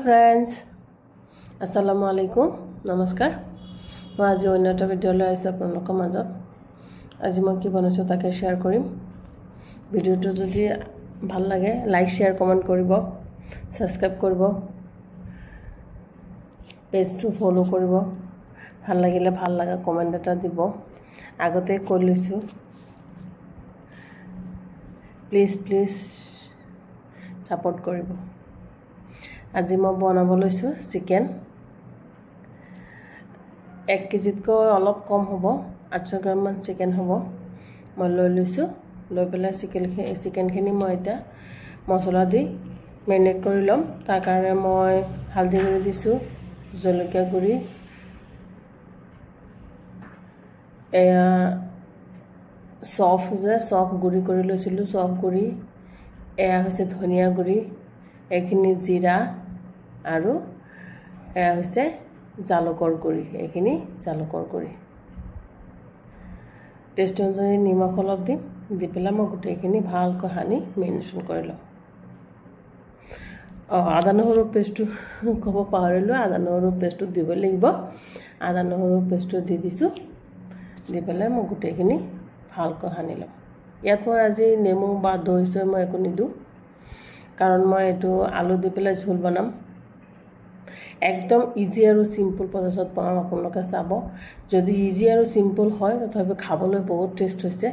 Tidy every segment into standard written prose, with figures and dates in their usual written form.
friends अस्सलामु अलैकुम नमस्कार मैं आज अन्य एक भिडिओ লৈ আহিছো আপোনালোকৰ মাজত আজি মই কি বনাইছো তাকে শেয়াৰ কৰিম ভিডিওটো যদি ভাল লাগে লাইক শেয়াৰ কমেন্ট কৰিব সাবস্ক্ৰাইব কৰিব পেজটো ফলো কৰিব ভাল লাগিলে ভাল লাগা কমেন্ট এটা দিব আগতে কৈ লৈছো প্লিজ সাপোর্ট কৰিব আজি মই বনাব লৈছো চিকেন 1 কেজিতকৈ অলপ কম হ'ব 800 গ্ৰাম মান চিকেন হ'ব মই লৈ লৈছো লৈ পেলাই চিকেনখিনি মই এটা মছলা দি মেৰিনেট কৰি লম তাৰ কাৰণে মই হালধি গুৰি দিছো জলকীয়া গুৰি এয়া সফ গুৰি কৰি লৈছিলো সফ গুৰি এয়া হৈছে ধনিয়া গুৰি এখিনি জিৰা আৰু এয়া হৈছে জালুকৰ গুৰি এখিনি জালুকৰ গুৰি টেষ্ট অনুযায়ী নিমখ অলপ দি পেলাই মই গোটেইখিনি ভালকৈ হানি মেৰিনেশ্যন কৰি লম আদা নহৰু পেষ্টটো ক'ব পাহৰিলো আদা নহৰু পেষ্টটো দিব লাগিব আদা নহৰু পেষ্টটো দি দিছো দি পেলাই মই গোটেইখিনি ভালকৈ হানি লম ইয়াত মই আজি নেমু বা দৈ সৈ মই একো নিদু কাৰণ মই এটো আলু দি পেলাই ঝোল বনাম একদম ইজি আৰু সিম্পল প্ৰসেছত বনাম আপোনালোকে চাব যদি ইজি আৰু সিম্পল হয় তথাপি খাবলৈ বহুত টেষ্ট হৈছে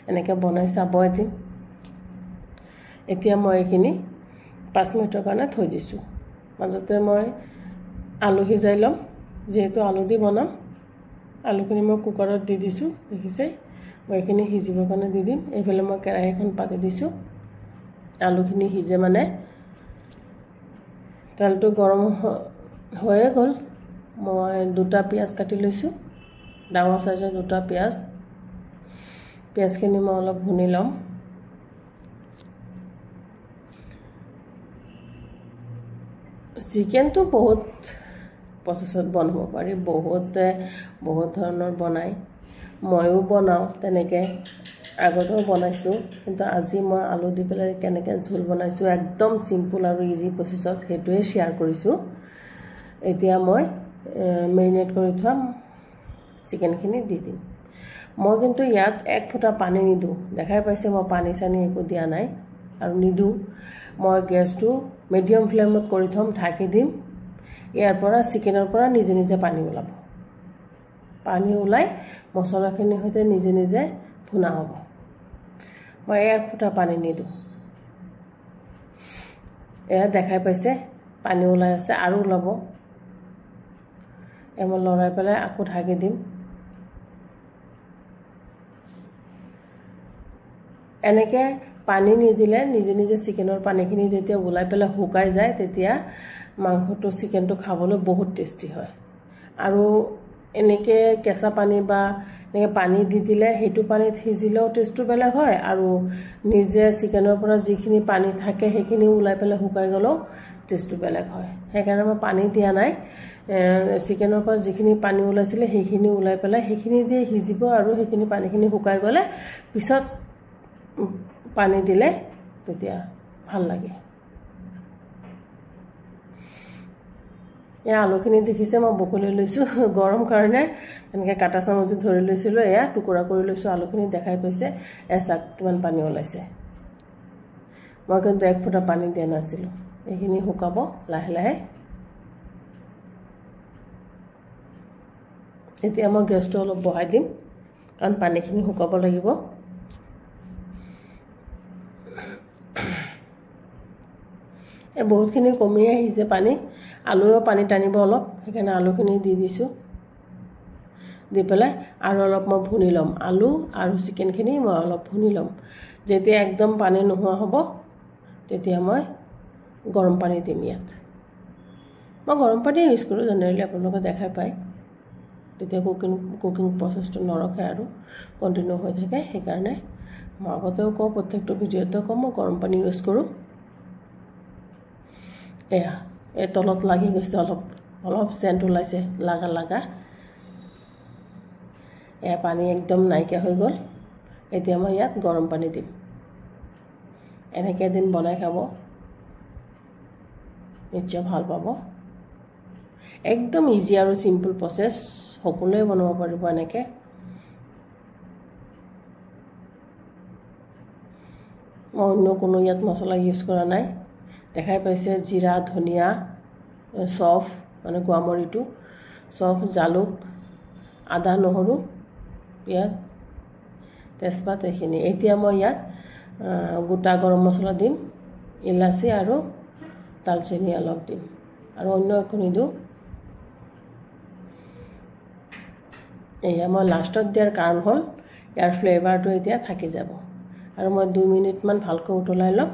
এনেকৈ বনাই চাব এদিন এতিয়া মই এখিনি 5 মিনিটৰ কাৰণে থৈ দিছো মাজতে মই আলু সিজাই লম যেহেতু আলু দি বনাম আলুখিনি মই কুকাৰত দি দিছো দেখিছে মই এখিনি সিজিবৰ কাৰণে দি দিম এইফালে মই কেৰাহীখন পাতি দিছো আলুখিনি সিজে মানে তেলটো গৰম হয়ে গল মই দুটা পিয়াজ কাটি লৈছো ডাঙৰ সাইজৰ দুটা পিয়াজখিনি মই অলপ ভুনি লম চিকেন তো বহুত প্ৰসেছত বনাব পাৰি বহুত ধৰণৰ বনাই ময়ো বনাও তেনেকে আগতেও বনাইছো কিন্তু আজি মই আলু দি পেলাই কেনেকৈ ঝোল বনাইছো একদম সিম্পল আৰু ইজি প্ৰসেছত হেতুৱে শেয়াৰ কৰিছো এতিয়া মই মেৰিনেট কৰি থম চিকেনখিনি দি দিম মই কিন্তু ইয়াত এক ফুটা পানী নিদু দেখাই পাইছে মই পানী সানি একো দিয়া নাই আৰু নিদু মই গেছটো মিডিয়াম ফ্লেমত কৰি থম ঢাকি দিম ইয়াৰ পৰা চিকেনৰ পৰা নিজে পানী ওলাব পানী ওলাই মছলাখিনি হতে নিজে ভুনা হ'ব মই এক ফুটা পানী নিদু এয়া দেখাই পাইছে পানী ওলাই আছে আৰু ওলাব এমন লৰাই পেলাই আকৌ ঢাকি দিম এনেকে পানী নিদিলে নিজে চিকেনৰ পানীখিনি যেতিয়া ওলাই পেলাই হুকাই যায় তেতিয়া মাংসটো চিকেনটো খাবলৈ বহুত টেস্টি হয় আৰু এনেকে কেঁচা পানী বা এনেকে পানী দি দিলে হেতু পানীত সিজিলেও টেষ্টটো বেলেগ হয় আৰু নিজে চিকেনৰ পৰা যিখিনি পানী থাকে হেখিনি ওলাই পেলাই হুকাই গলো টেষ্টটো বেলেগ হয় হেকাৰণে মই পানী দিয়া নাই চিকেনৰ পৰা যিখিনি পানী ওলাইছিল হেখিনি ওলাই পেলাই হেখিনি দিয়ে সিজিব আৰু হেখিনি পানীখিনি হুকাই গলে পিছত পানী দিলে তেতিয়া ভাল লাগে এয়া আলুখিনি দেখিছে মই বকলি লৈছো গৰম কাৰণে এনেকে কাটা চামুচ ধৰি লৈছিলো এয়া টুকুৰা কৰি লৈছো আলুখিনি দেখাই পাইছে এসা কিমান পানী ওলাইছে মই কিন্তু এক ফুটা পানী দিয়া নাছিলো এইখিনি হুকাব লাহে এতিয়া মই গেছটো অলপ বঢ়াই দিম কাৰণ পানীখিনি হুকাব লাগিব বহুতখিনি কমি আহিছে পানী আলুও পানী টানিব অলপ সেইকাৰণে আলুখিনি দি দিছো দি পেলাই আৰু অলপ মই ভুনি লম আলু আৰু চিকেনখিনি মই অলপ ভুনি লম যেতিয়া একদম পানী নোহোৱা হ'ব তেতিয়া মই গৰম পানী দিম ইয়াত মই গৰম পানী ইউজ কৰো জেনেৰেলি আপোনালোকে দেখাই পায় তেতিয়া কুকিং প্ৰসেছটো নৰখে আৰু কন্টিনিউ হৈ থাকে সেইকাৰণে মই আগতেও কওঁ প্ৰত্যেকটো ভিডিঅ'তে কওঁ মই গৰম পানী ইউজ কৰো এয়া এই তলত লাগি গৈছে অলপ সেন্ট ওলাইছে লাগা এয়া পানী একদম নাইকিয়া হৈ গল এতিয়া মই ইয়াত গৰম পানী দিম এনেকৈ দিন বনাই খাব নিশ্চয় ভাল পাব একদম ইজি আৰু সিম্পল প্ৰসেস সকলোৱে বনাব পাৰিব এনেকৈ মই অন্য কোনো ইয়াত মছলা ইউজ কৰা নাই দেখাই পাইছে জিৰা ধনিয়া চফ মানে গুৱামৰিটো চফ জালুক আদা নহৰু পিঁয়াজ তেজপাত এইখিনি এতিয়া মই ইয়াত গোটা গৰম মছলা দিম ইলাচি আৰু দালচেনি অলপ দিম আৰু অন্য একো নিদিওঁ এয়া মই লাষ্টত দিয়াৰ কাৰণ হ'ল ইয়াৰ ফ্লেভাৰটো এতিয়া থাকি যাব আৰু মই 2 মিনিটমান ভালকৈ উতলাই ল'ম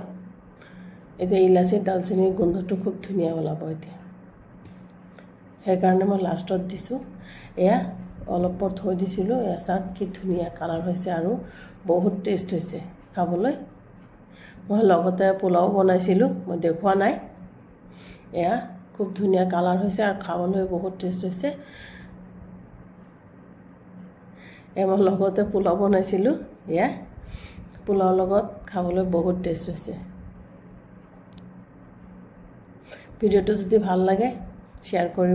এতিয়া ইলাচি দালচেনিৰ গোন্ধটো খুব ধুনীয়া ওলাব এতিয়া সেইকাৰণে মই লাষ্টত দিছোঁ এয়া অলপ পৰ থৈ দিছিলোঁ এয়া চাওক কি ধুনীয়া কালাৰ হৈছে আৰু বহুত টেষ্ট হৈছে খাবলৈ মই লগতে পোলাও বনাইছিলোঁ মই দেখুৱা নাই এয়া খুব ধুনীয়া কালাৰ হৈছে আৰু খাবলৈ বহুত টেষ্ট হৈছে মই লগতে পোলাও বনাইছিলোঁ এয়া পোলাওৰ লগত খাবলৈ বহুত টেষ্ট হৈছে ভিডিঅ'টো যদি ভাল লাগে শ্বেয়াৰ কৰি